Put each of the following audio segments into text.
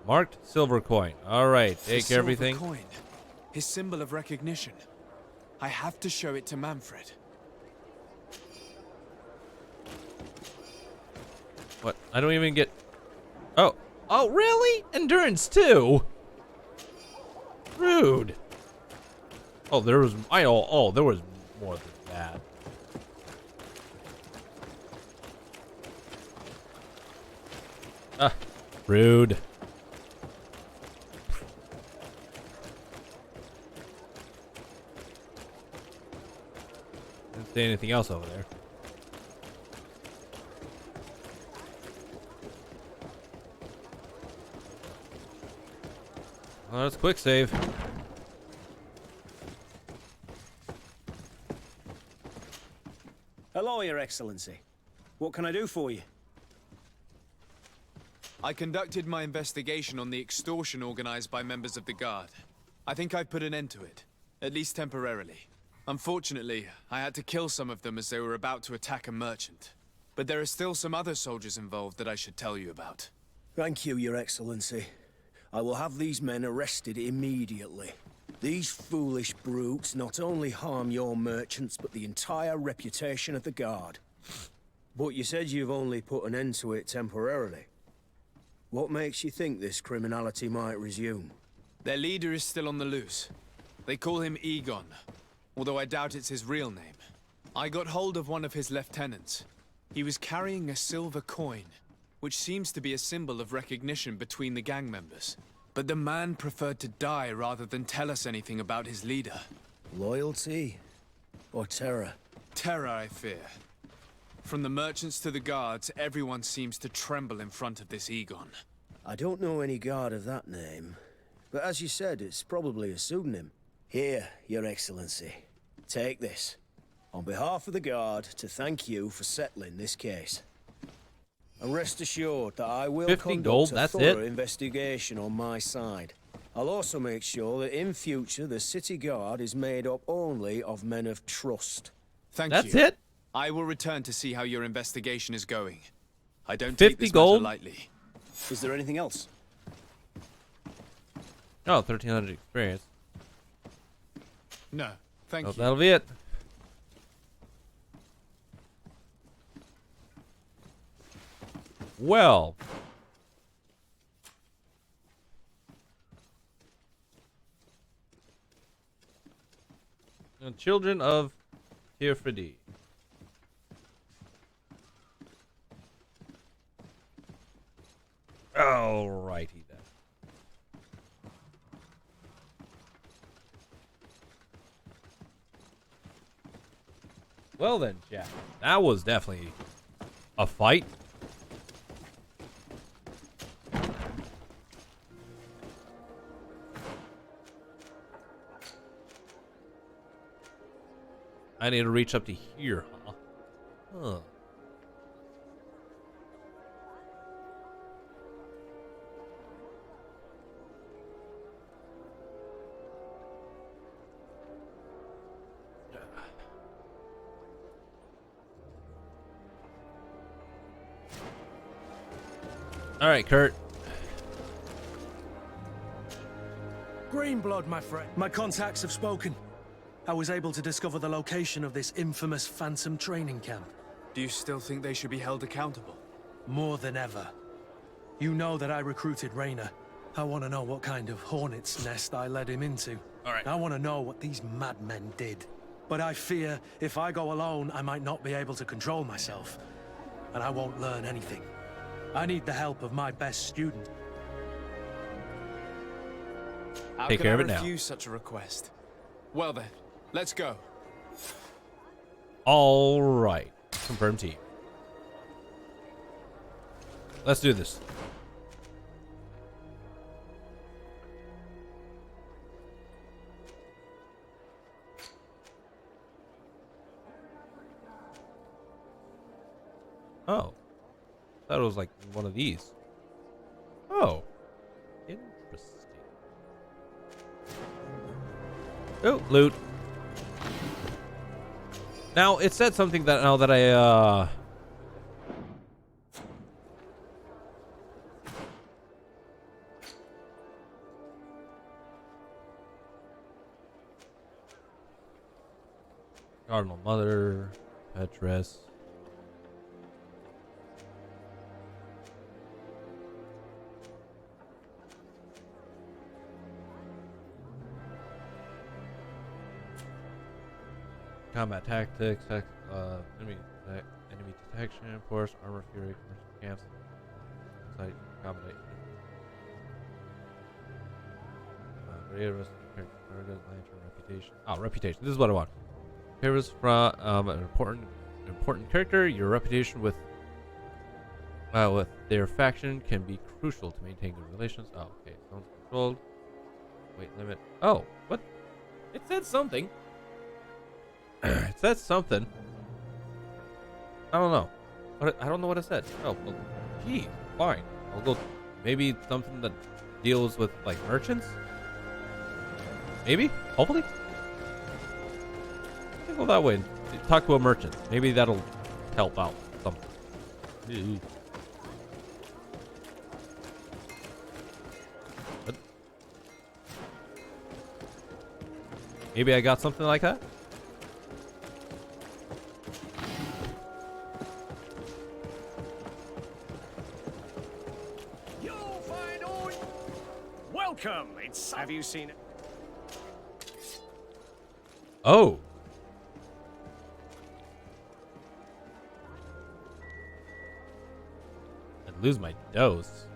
Marked silver coin. All right, take everything. Silver coin. His symbol of recognition. I have to show it to Manfred. What? I don't even get... Oh. Oh, really? Endurance, too? Rude. Oh, there was... Oh, there was more than that. Ah, rude. Didn't say anything else over there. Well, that's quick save. Hello, Your Excellency. What can I do for you? I conducted my investigation on the extortion organized by members of the Guard. I think I've put an end to it, at least temporarily. Unfortunately, I had to kill some of them as they were about to attack a merchant. But there are still some other soldiers involved that I should tell you about. Thank you, Your Excellency. I will have these men arrested immediately. These foolish brutes not only harm your merchants, but the entire reputation of the Guard. But you said you've only put an end to it temporarily. What makes you think this criminality might resume? Their leader is still on the loose. They call him Egon, although I doubt it's his real name. I got hold of one of his lieutenants. He was carrying a silver coin, which seems to be a symbol of recognition between the gang members. But the man preferred to die rather than tell us anything about his leader. Loyalty? Or terror? Terror, I fear. From the merchants to the guards, everyone seems to tremble in front of this Egon. I don't know any guard of that name. But as you said, it's probably a pseudonym. Here, Your Excellency. Take this. On behalf of the Guard, to thank you for settling this case. And rest assured that I will 50 conduct gold, a that's thorough it? investigation on my side. I'll also make sure that in future the City Guard is made up only of men of trust. Thank you. That's it? I will return to see how your investigation is going. I don't 50 take this gold? matter lightly. Is there anything else? Oh, 1,300 experience. No, thank Oh, you. that'll be it. Well. The children of Tirfidi. Alrighty then. Well then, Jack. That was definitely a fight. I need to reach up to here, huh? Huh. All right, Kurt. Greenblood, my friend. My contacts have spoken. I was able to discover the location of this infamous Phantom training camp. Do you still think they should be held accountable? More than ever. You know that I recruited Raynor. I want to know what kind of hornet's nest I led him into. All right. I want to know what these madmen did. But I fear if I go alone, I might not be able to control myself. And I won't learn anything. I need the help of my best student. How Take can care I of it now. refuse such a request? Well then, let's go. All right. Confirm team. Let's do this. Oh. Thought it was like one of these. Oh. Interesting. Oh, loot. Now, it said something that now that I, Cardinal Mother, Petrus. Combat tactics, enemy detection, force, armor, fury, commercial camps, site, accommodation. Lantern, reputation. Oh, reputation. This is what I want. Favors from an important character. Your reputation with their faction can be crucial to maintain good relations. Oh, okay. Zones controlled. Weight limit. Oh, what? It said something. It said something. I don't know. I don't know what it said. Oh, well, gee, fine. I'll go. Maybe something that deals with like merchants. Maybe. Hopefully. I'll go that way. Talk to a merchant. Maybe that'll help out something. What? Maybe I got something like that. Welcome. Have you seen it? Oh. I'd lose my dose.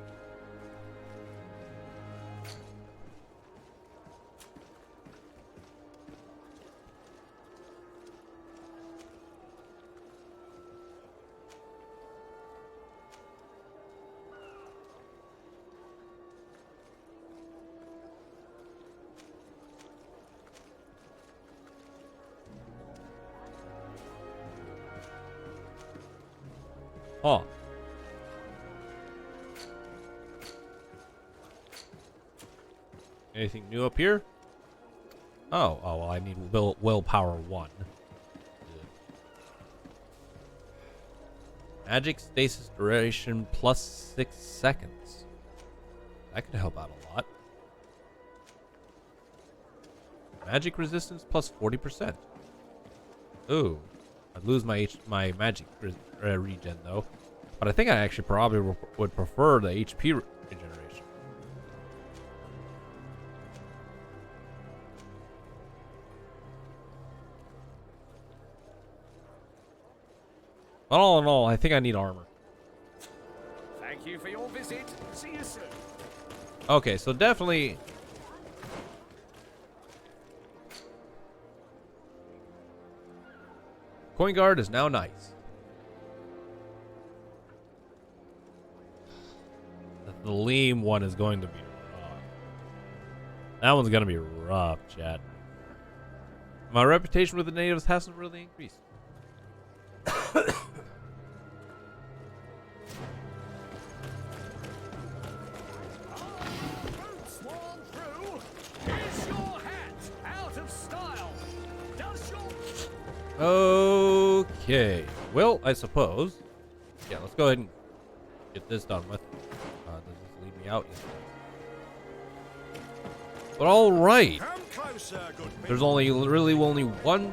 Huh. Anything new up here? Oh, well, I need willpower 1. Magic stasis duration plus 6 seconds. That could help out a lot. Magic resistance plus 40%. Ooh. I'd lose my magic regen though. But I think I actually probably would prefer the HP regeneration. But all in all, I think I need armor. Thank you for your visit. See you soon. Okay, so definitely. Coin guard is now nice. The Leam one is going to be rough. That one's going to be rough, chat. My reputation with the natives hasn't really increased. Okay. Well, I suppose. Yeah, let's go ahead and get this done with. Does this leave me out? Yes, it does. But all right. There's really only one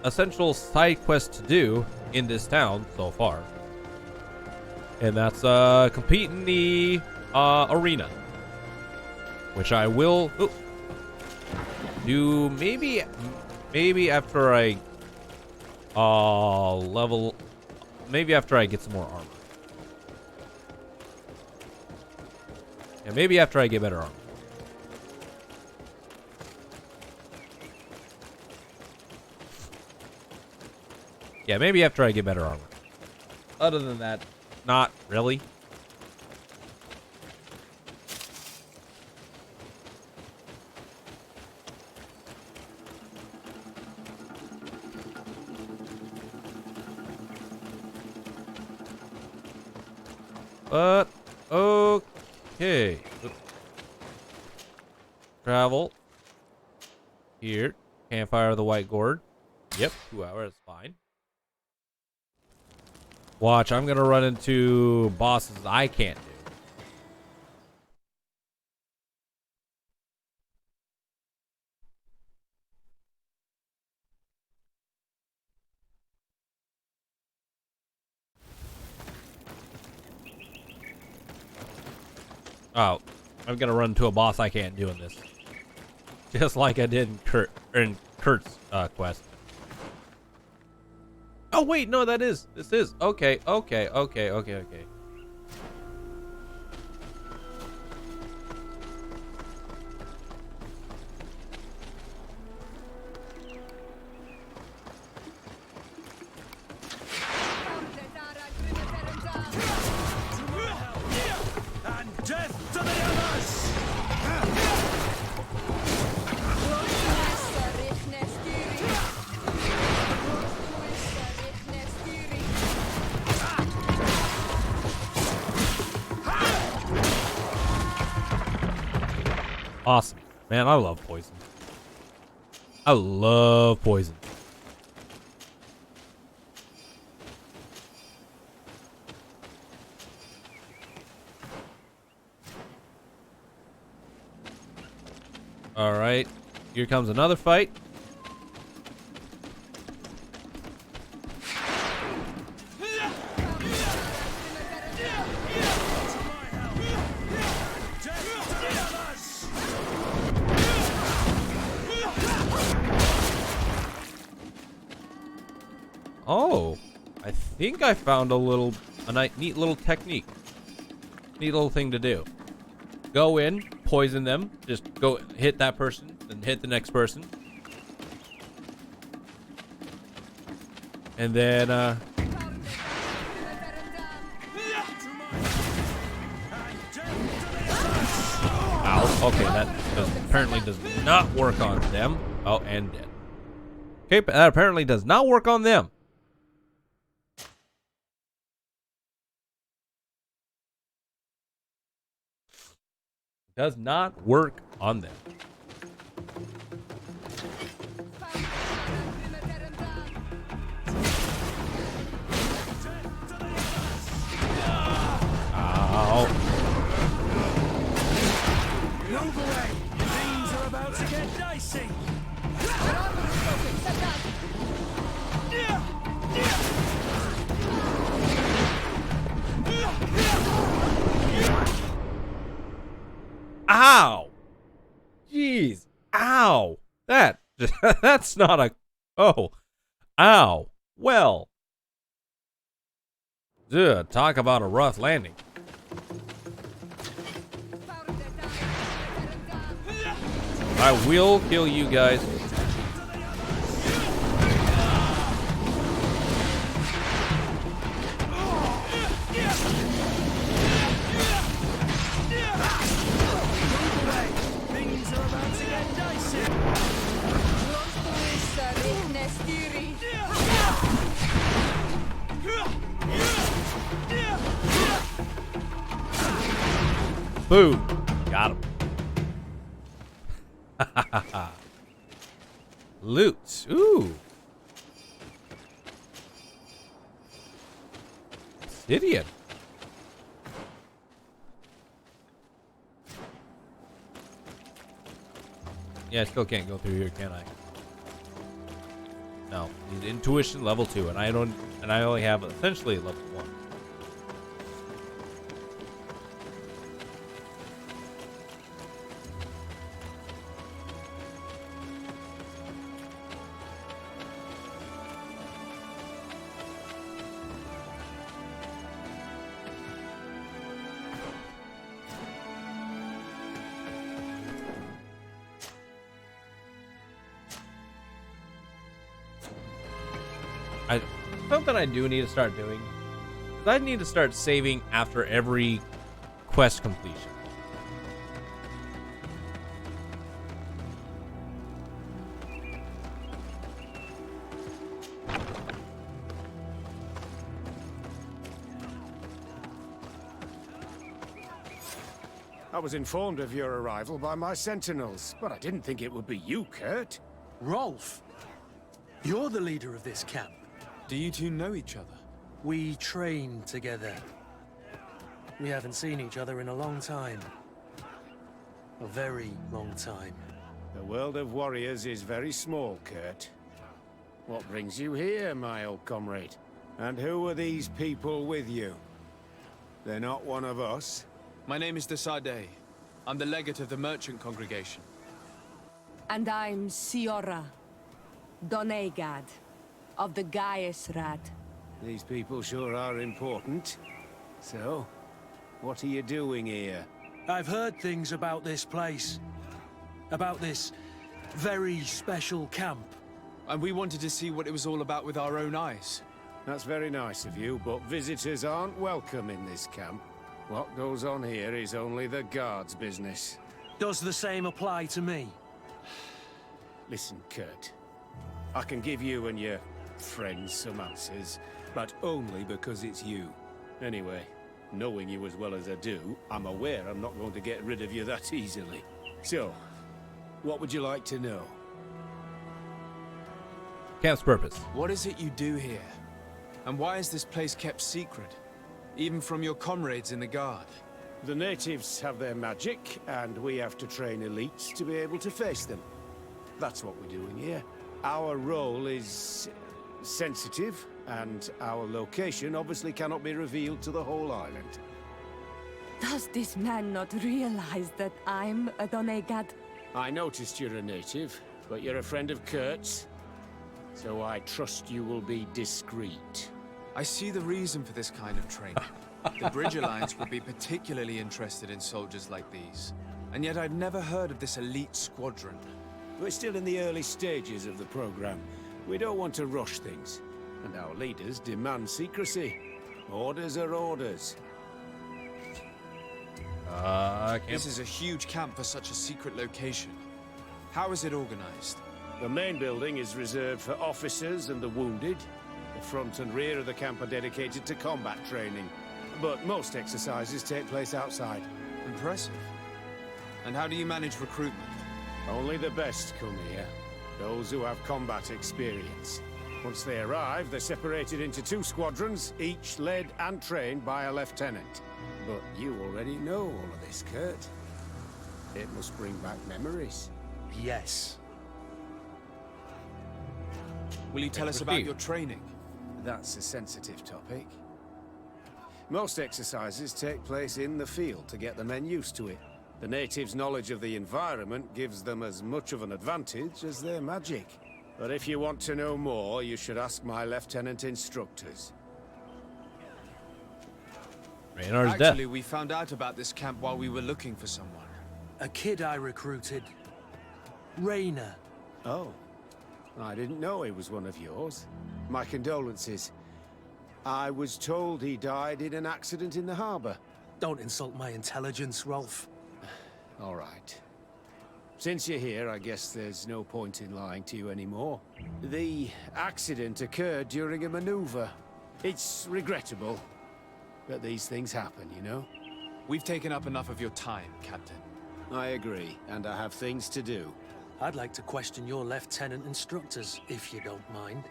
essential side quest to do in this town so far, and that's compete in the arena, which I will do maybe after I maybe after I get some more armor. Yeah, maybe after I get better armor. Yeah, maybe after I get better armor. Other than that, not really. But, okay. Travel. Here. Campfire of the White Gourd. Yep, 2 hours, fine. Watch, I'm gonna run into bosses I can't do. Oh, I'm gonna run into a boss I can't do in this. Just like I did in Kurt's quest. Oh wait, no, this is okay. And death to the others! Awesome, man. I love poison. I love poison. All right, here comes another fight. Oh, I think I found a neat little technique. Neat little thing to do. Go in, poison them, just go hit that person, then hit the next person. And then, ow, okay, that apparently does not work on them. Oh, and dead. Okay, but that apparently does not work on them. Does not work on them. Ow. Move away! Things are about to get dicey! Ow! Jeez. Ow. That's not a... Oh. Ow. Well. Ugh, talk about a rough landing. I will kill you guys. Boom. Got him. Loot. Ooh. Obsidian. Yeah, I still can't go through here, can I? No. Need intuition level 2, and I only have essentially level 1. Something I do need to start doing is I need to start saving after every quest completion. I was informed of your arrival by my sentinels, but I didn't think it would be you, Kurt. Rolf, you're the leader of this camp. Do you two know each other? We trained together. We haven't seen each other in a long time. A very long time. The world of warriors is very small, Kurt. What brings you here, my old comrade? And who are these people with you? They're not one of us? My name is Desade. I'm the legate of the merchant congregation. And I'm Siora, Donegad, of the Gaiusrad. These people sure are important. So, what are you doing here? I've heard things about this place. About this very special camp. And we wanted to see what it was all about with our own eyes. That's very nice of you, but visitors aren't welcome in this camp. What goes on here is only the guard's business. Does the same apply to me? Listen, Kurt. I can give you and your friends some answers, but only because it's you. Anyway, knowing you as well as I do, I'm aware I'm not going to get rid of you that easily. So, what would you like to know? Camp's purpose. What is it you do here? And why is this place kept secret? Even from your comrades in the guard? The natives have their magic, and we have to train elites to be able to face them. That's what we're doing here. Our role is sensitive, and our location obviously cannot be revealed to the whole island. Does this man not realize that I'm a Donegad? I noticed you're a native, but you're a friend of Kurt's, so I trust you will be discreet. I see the reason for this kind of training. The Bridge Alliance would be particularly interested in soldiers like these. And yet I've never heard of this elite squadron. We're still in the early stages of the program. We don't want to rush things. And our leaders demand secrecy. Orders are orders. This is a huge camp for such a secret location. How is it organized? The main building is reserved for officers and the wounded. The front and rear of the camp are dedicated to combat training. But most exercises take place outside. Impressive. And how do you manage recruitment? Only the best come here. Those who have combat experience. Once they arrive, they're separated into 2 squadrons, each led and trained by a lieutenant. But you already know all of this, Kurt. It must bring back memories. Yes. Will you tell us about your training? That's a sensitive topic. Most exercises take place in the field to get the men used to it. The natives' knowledge of the environment gives them as much of an advantage as their magic. But if you want to know more, you should ask my lieutenant instructors. Raynar's death. Actually, we found out about this camp while we were looking for someone. A kid I recruited. Rayner. Oh. I didn't know he was one of yours. My condolences. I was told he died in an accident in the harbor. Don't insult my intelligence, Rolf. All right. Since you're here, I guess there's no point in lying to you anymore. The accident occurred during a maneuver. It's regrettable, but these things happen, you know? We've taken up enough of your time, Captain. I agree, and I have things to do. I'd like to question your lieutenant instructors, if you don't mind.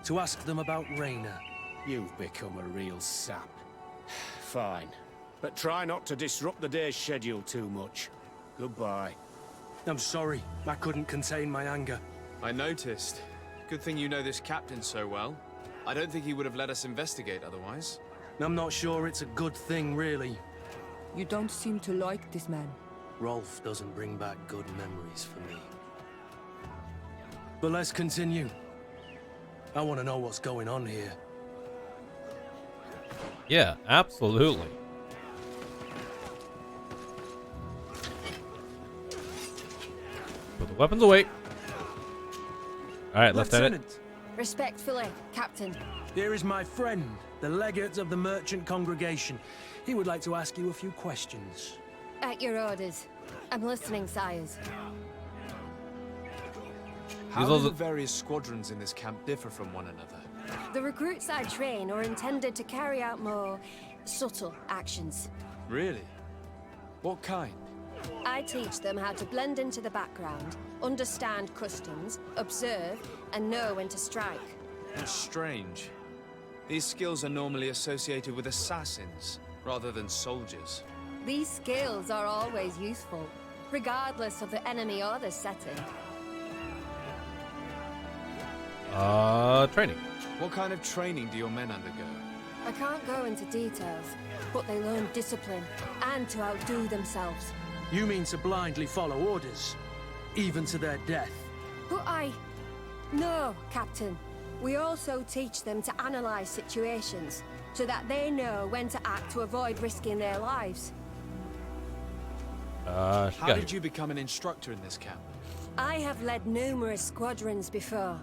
To ask them about Rayner. You've become a real sap. Fine. But try not to disrupt the day's schedule too much. Goodbye. I'm sorry. I couldn't contain my anger. I noticed. Good thing you know this captain so well. I don't think he would have let us investigate otherwise. I'm not sure it's a good thing, really. You don't seem to like this man. Rolf doesn't bring back good memories for me. But let's continue. I want to know what's going on here. Yeah, absolutely. Put the weapons away. All right, Lieutenant. Respectfully, Captain. Here is my friend, the legate of the merchant congregation. He would like to ask you a few questions. At your orders. I'm listening, sires. How do the various squadrons in this camp differ from one another? The recruits I train are intended to carry out more subtle actions. Really? What kind? I teach them how to blend into the background, understand customs, observe, and know when to strike. That's strange. These skills are normally associated with assassins, rather than soldiers. These skills are always useful, regardless of the enemy or the setting. Training. What kind of training do your men undergo? I can't go into details, but they learn discipline and to outdo themselves. You mean to blindly follow orders, even to their death? But No, Captain. We also teach them to analyze situations, so that they know when to act to avoid risking their lives. How did you become an instructor in this camp? I have led numerous squadrons before,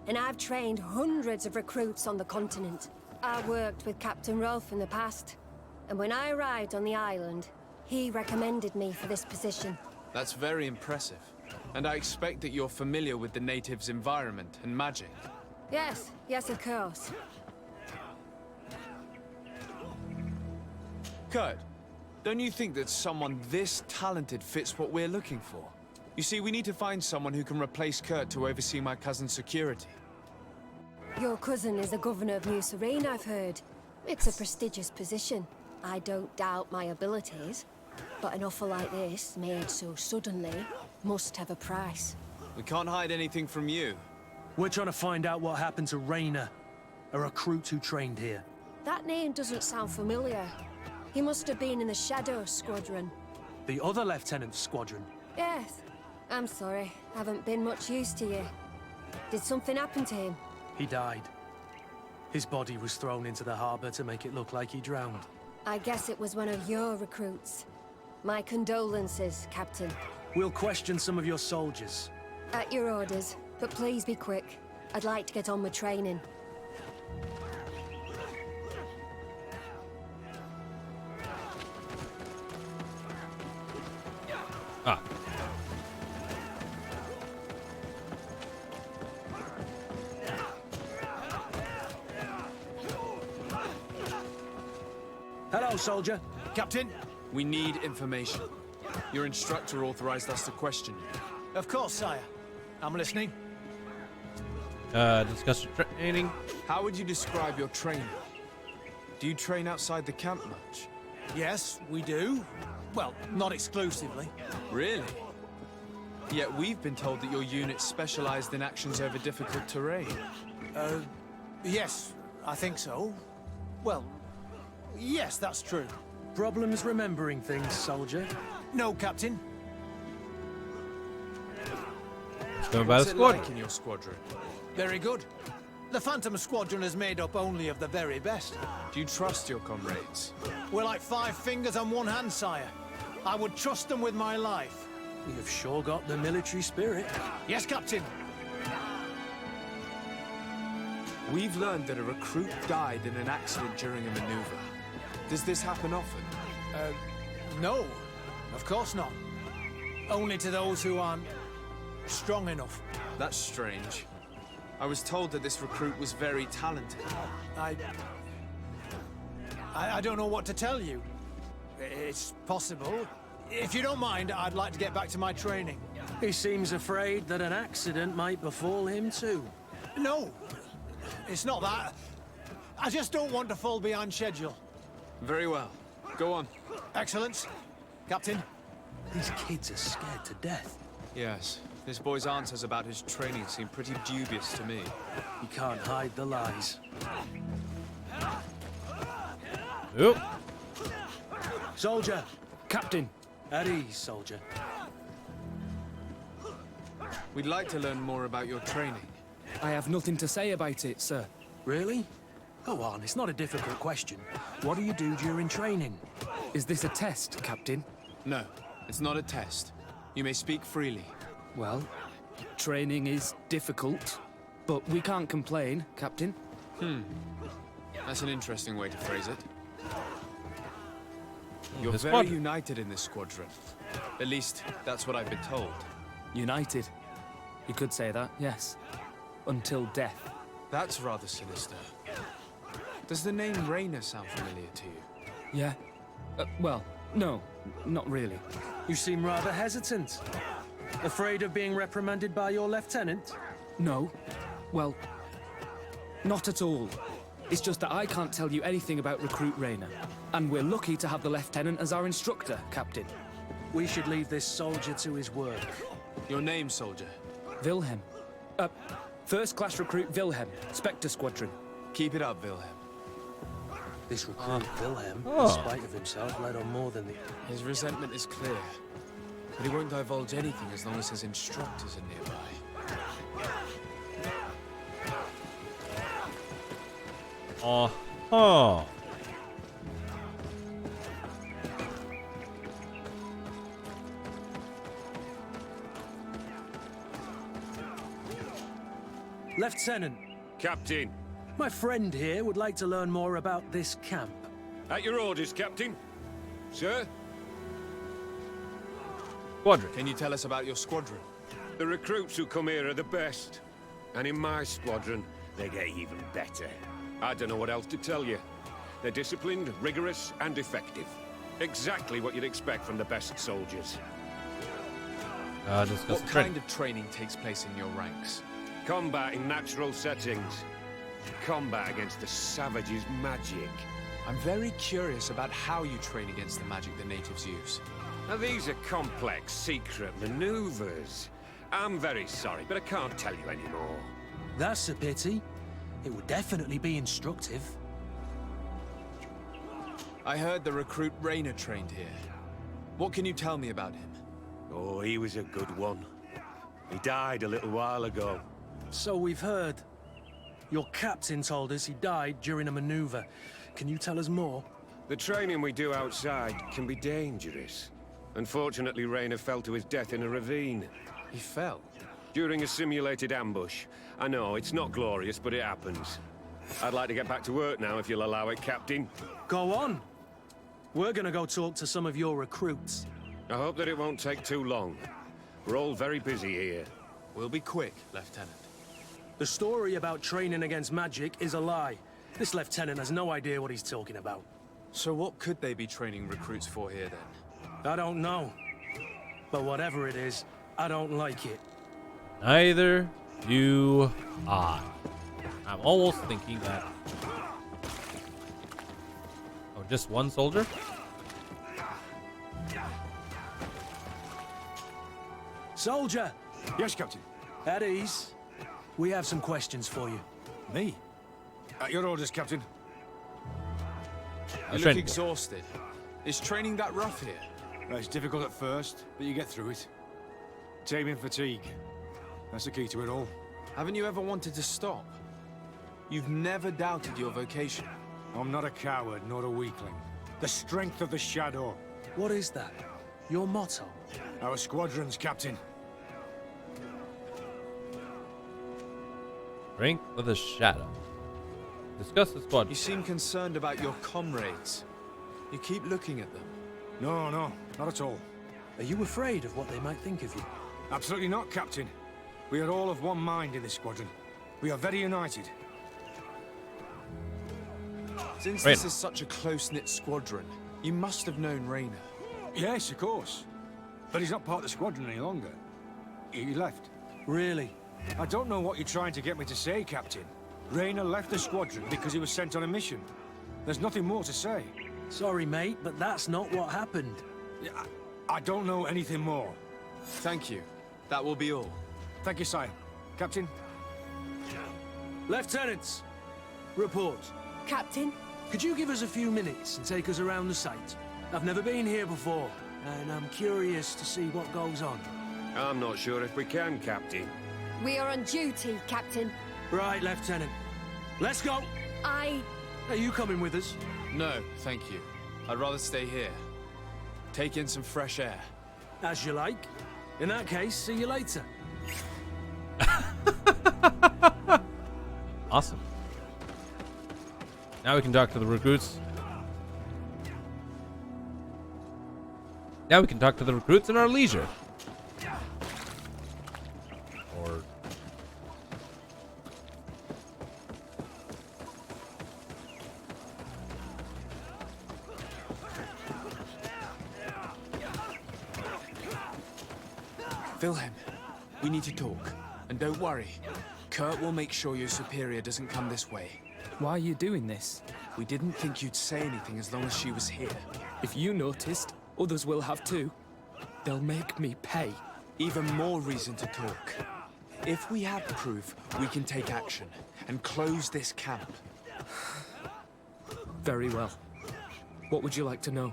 and I've trained hundreds of recruits on the continent. I worked with Captain Rolfe in the past, and when I arrived on the island, he recommended me for this position. That's very impressive. And I expect that you're familiar with the natives' environment and magic. Yes, of course. Kurt, don't you think that someone this talented fits what we're looking for? You see, we need to find someone who can replace Kurt to oversee my cousin's security. Your cousin is the governor of New Serene, I've heard. It's a prestigious position. I don't doubt my abilities, but an offer like this, made so suddenly, must have a price. We can't hide anything from you. We're trying to find out what happened to Rayner, a recruit who trained here. That name doesn't sound familiar. He must have been in the Shadow Squadron. The other lieutenant's squadron? Yes. I'm sorry. Haven't been much use to you. Did something happen to him? He died. His body was thrown into the harbor to make it look like he drowned. I guess it was one of your recruits. My condolences, Captain. We'll question some of your soldiers. At your orders, but please be quick. I'd like to get on with training. Ah. Hello, soldier. Captain? We need information. Your instructor authorized us to question you. Of course, sire. I'm listening. Discuss your training. How would you describe your training? Do you train outside the camp much? Yes, we do. Well, not exclusively. Really? Yet we've been told that your unit specialized in actions over difficult terrain. Yes, I think so. Well, yes, that's true. Problems remembering things, soldier? No, Captain. Going by the What's it squad. like in your squadron? Very good. The Phantom Squadron is made up only of the very best. Do you trust your comrades? We're like 5 fingers on one hand, sire. I would trust them with my life. You've sure got the military spirit. Yes, Captain. We've learned that a recruit died in an accident during a maneuver. Does this happen often? No, of course not. Only to those who aren't strong enough. That's strange. I was told that this recruit was very talented. I don't know what to tell you. It's possible. If you don't mind, I'd like to get back to my training. He seems afraid that an accident might befall him too. No, it's not that. I just don't want to fall behind schedule. Very well. Go on. Excellence. Captain. These kids are scared to death. Yes. This boy's answers about his training seem pretty dubious to me. You can't hide the lies. Oop. Soldier! Captain. At ease, soldier. We'd like to learn more about your training. I have nothing to say about it, sir. Really? Go on, it's not a difficult question. What do you do during training? Is this a test, Captain? No, it's not a test. You may speak freely. Well, training is difficult, but we can't complain, Captain. That's an interesting way to phrase it. You're The very squadron. united in this squadron. At least, that's what I've been told. United. You could say that, yes. Until death. That's rather sinister. Does the name Rayner sound familiar to you? Yeah? Well, no, not really. You seem rather hesitant. Afraid of being reprimanded by your lieutenant? No. Well, not at all. It's just that I can't tell you anything about Recruit Rayner. And we're lucky to have the Lieutenant as our instructor, Captain. We should leave this soldier to his work. Your name, soldier? Wilhelm. First class recruit Wilhelm, Spectre Squadron. Keep it up, Wilhelm. This recruit, Wilhelm, Oh. in spite of himself, led on more than the... His resentment is clear, but he won't divulge anything as long as his instructors are nearby. Uh-huh. Lieutenant, Captain. my friend here would like to learn more about this camp. At your orders, Captain. Sir? Squadron. Can you tell us about your squadron? The recruits who come here are the best. And in my squadron, they get even better. I don't know what else to tell you. They're disciplined, rigorous, and effective. Exactly what you'd expect from the best soldiers. Discuss What the kind training. of training takes place in your ranks? Combat in natural settings. Combat against the savages' magic. I'm very curious about how you train against the magic the natives use. Now, these are complex, secret maneuvers. I'm very sorry, but I can't tell you anymore. That's a pity. It would definitely be instructive. I heard the recruit Rainer trained here. What can you tell me about him? Oh, he was a good one. He died a little while ago. So we've heard. Your captain told us he died during a maneuver. Can you tell us more? The training we do outside can be dangerous. Unfortunately, Rainer fell to his death in a ravine. He fell. During a simulated ambush. I know, it's not glorious, but it happens. I'd like to get back to work now, if you'll allow it, Captain. Go on. We're gonna go talk to some of your recruits. I hope that it won't take too long. We're all very busy here. We'll be quick, Lieutenant. The story about training against magic is a lie. This lieutenant has no idea what he's talking about. So what could they be training recruits for here, then? I don't know. But whatever it is, I don't like it. Neither do I. I'm almost thinking that... Oh, just one soldier? Soldier! Yes, Captain. At ease. We have some questions for you. Me? At your orders, Captain. You look training. exhausted. Is training that rough here? It's difficult at first, but you get through it. Taming fatigue. That's the key to it all. Haven't you ever wanted to stop? You've never doubted your vocation. I'm not a coward, nor a weakling. The strength of the Shadow. What is that? Your motto? Our squadrons, Captain. Strength of the Shadow. Discuss the squad. You seem concerned about your comrades. You keep looking at them. No, not at all. Are you afraid of what they might think of you? Absolutely not, Captain. We are all of one mind in this squadron. We are very united. Since Rainer. this is such a close-knit squadron, you must have known Rainer. Yes, of course. But he's not part of the squadron any longer. He left. Really? I don't know what you're trying to get me to say, Captain. Rainer left the squadron because he was sent on a mission. There's nothing more to say. Sorry, mate, but that's not what happened. I don't know anything more. Thank you. That will be all. Thank you, sire. Captain? Lieutenants, report. Captain, Could you give us a few minutes and take us around the site? I've never been here before, and I'm curious to see what goes on. I'm not sure if we can, Captain. we are on duty, Captain. Right, Lieutenant. Let's go! Are you coming with us? No, thank you. I'd rather stay here. Take in some fresh air. As you like. In that case, see you later. Awesome. Now we can talk to the recruits. Now we can talk to the recruits in our leisure. Or... Wilhelm, we need to talk. And don't worry. Kurt will make sure your superior doesn't come this way. Why are you doing this? We didn't think you'd say anything as long as she was here. If you noticed, others will have too. They'll make me pay. Even more reason to talk. If we have proof, we can take action and close this camp. Very well. What would you like to know?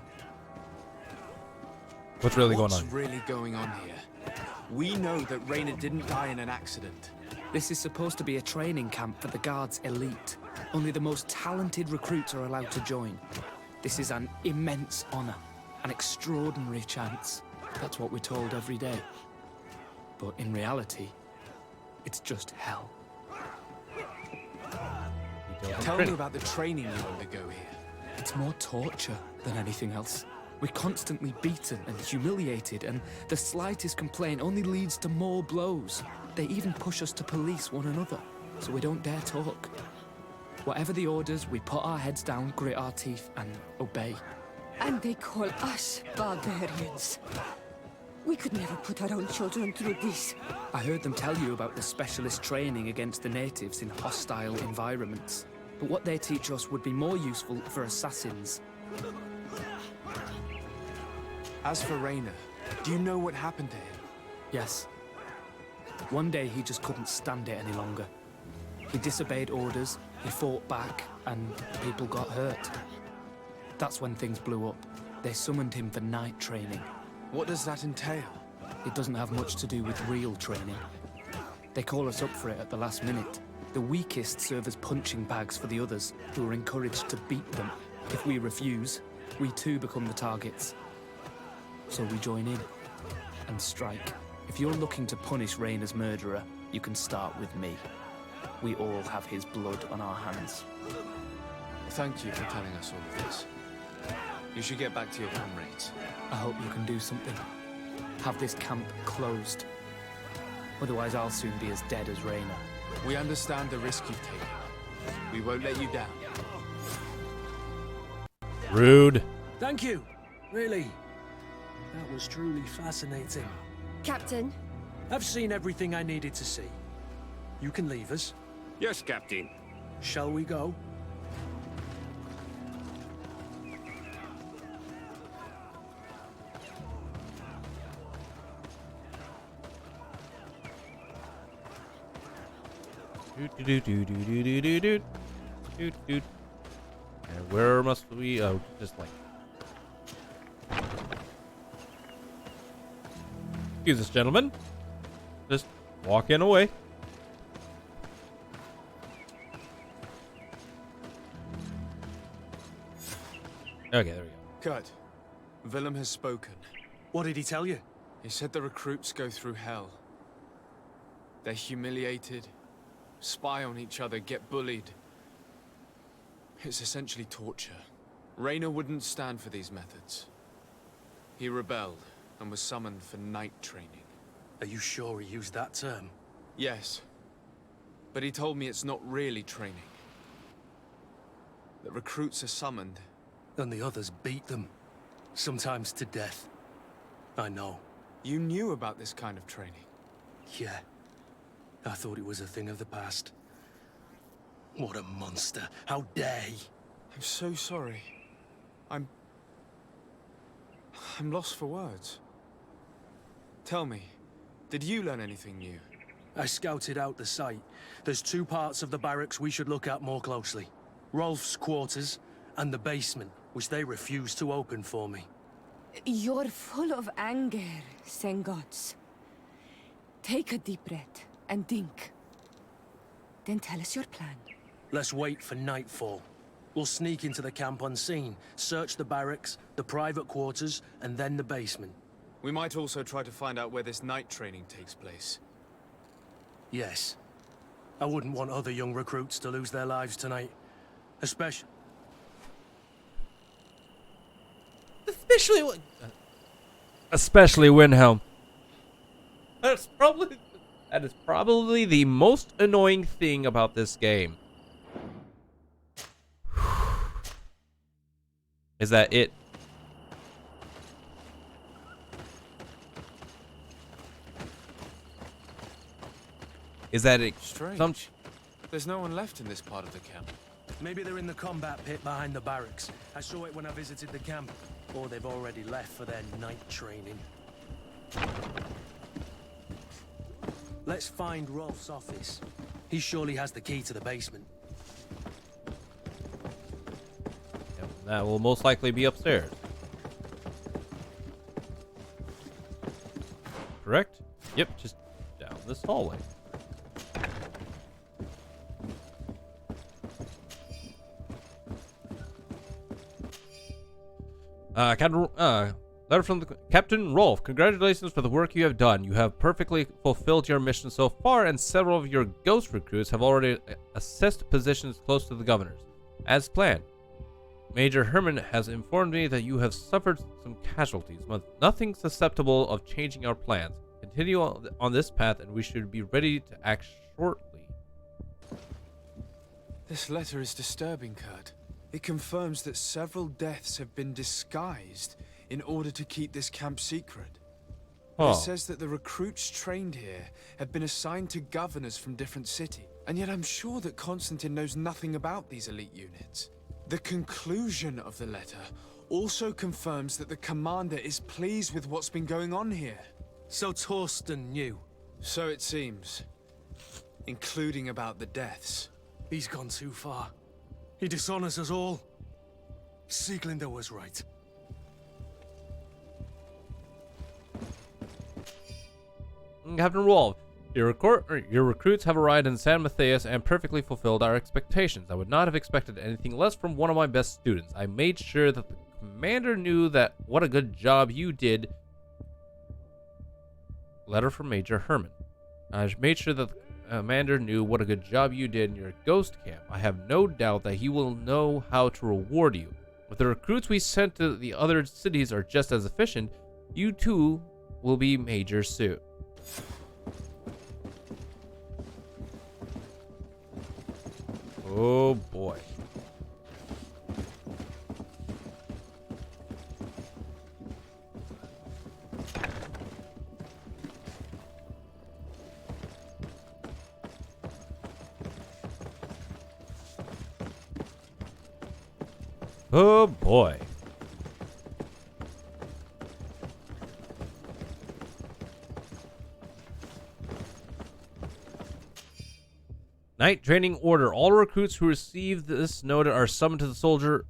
What's really going What's on? really going on here? We know that Raina didn't die in an accident. This is supposed to be a training camp for the Guard's elite. Only the most talented recruits are allowed to join. This is an immense honor, an extraordinary chance. That's what we're told every day. But in reality, it's just hell. Tell me about the training you undergo here. It's more torture than anything else. We're constantly beaten and humiliated, and the slightest complaint only leads to more blows. They even push us to police one another, so we don't dare talk. Whatever the orders, we put our heads down, grit our teeth, and obey. And they call us barbarians. We could never put our own children through this. I heard them tell you about the specialist training against the natives in hostile environments. But what they teach us would be more useful for assassins. As for Raina, do you know what happened to him? Yes. One day he just couldn't stand it any longer. He disobeyed orders, he fought back, and people got hurt. That's when things blew up. They summoned him for night training. What does that entail? It doesn't have much to do with real training. They call us up for it at the last minute. The weakest serve as punching bags for the others, who are encouraged to beat them. If we refuse, we too become the targets. So we join in and strike. If you're looking to punish Raina's murderer, you can start with me. We all have his blood on our hands. Thank you for telling us all of this. You should get back to your comrades. I hope you can do something. Have this camp closed. Otherwise I'll soon be as dead as Raina. We understand the risk you've taken. We won't let you down. Rude. Thank you. Really. That was truly fascinating. Captain, I've seen everything I needed to see. You can leave us. Yes, Captain. Shall we go? And where must we? Oh, just like. Excuse us, gentlemen. Just walking away. Okay, there we go. Kurt, Willem has spoken. What did he tell you? He said the recruits go through hell. They're humiliated, spy on each other, get bullied. It's essentially torture. Raina wouldn't stand for these methods. He rebelled and was summoned for night training. Are you sure he used that term? Yes, but he told me it's not really training. That recruits are summoned. And the others beat them. Sometimes to death. I know. You knew about this kind of training? Yeah. I thought it was a thing of the past. What a monster. How dare he? I'm so sorry. I'm lost for words. Tell me, did you learn anything new? I scouted out the site. There's two parts of the barracks we should look at more closely. Rolf's quarters and the basement, which they refused to open for me. You're full of anger, Sengots. Take a deep breath and think. Then tell us your plan. Let's wait for nightfall. We'll sneak into the camp unseen, search the barracks, the private quarters, and then the basement. We might also try to find out where this night training takes place. Yes. I wouldn't want other young recruits to lose their lives tonight. Especially Windhelm. That is probably the most annoying thing about this game. Is that it Strange. There's no one left in this part of the camp. maybe they're in the combat pit behind the barracks. I saw it when I visited the camp. Or they've already left for their night training. Let's find Rolf's office. He surely has the key to the basement. that will most likely be upstairs. Correct? Yep, just down this hallway. Letter from Captain Rolf. Congratulations for the work you have done. You have perfectly fulfilled your mission so far, and several of your ghost recruits have already assessed positions close to the governor's. As planned, Major Herman has informed me that you have suffered some casualties, but nothing susceptible of changing our plans. Continue on this path, and we should be ready to act shortly. This letter is disturbing, Kurt. It confirms that several deaths have been disguised in order to keep this camp secret. It says that the recruits trained here have been assigned to governors from different cities. And yet I'm sure that Constantine knows nothing about these elite units. The conclusion of the letter also confirms that the commander is pleased with what's been going on here. So Torsten knew. So it seems. Including about the deaths. He's gone too far. He dishonors us all. Sieglinder was right. Captain Rolf, your recruits have arrived in San Matthias and perfectly fulfilled our expectations. I would not have expected anything less from one of my best students. I made sure that the commander knew that what a good job you did. Letter from Major Herman. I made sure that the commander knew what a good job you did in your ghost camp. I have no doubt that he will know how to reward you. If the recruits we sent to the other cities are just as efficient, you too will be major soon. Oh boy. Oh boy. Night training order. All recruits who receive this note are summoned to the soldier.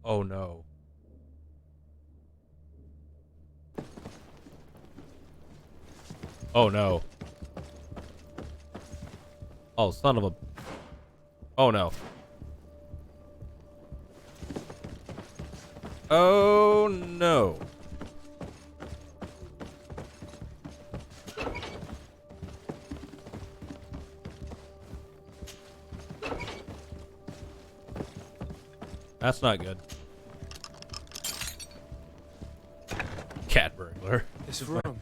Oh no. Oh no. Oh, son of a... Oh no. Oh no. That's not good. Cat burglar. This room.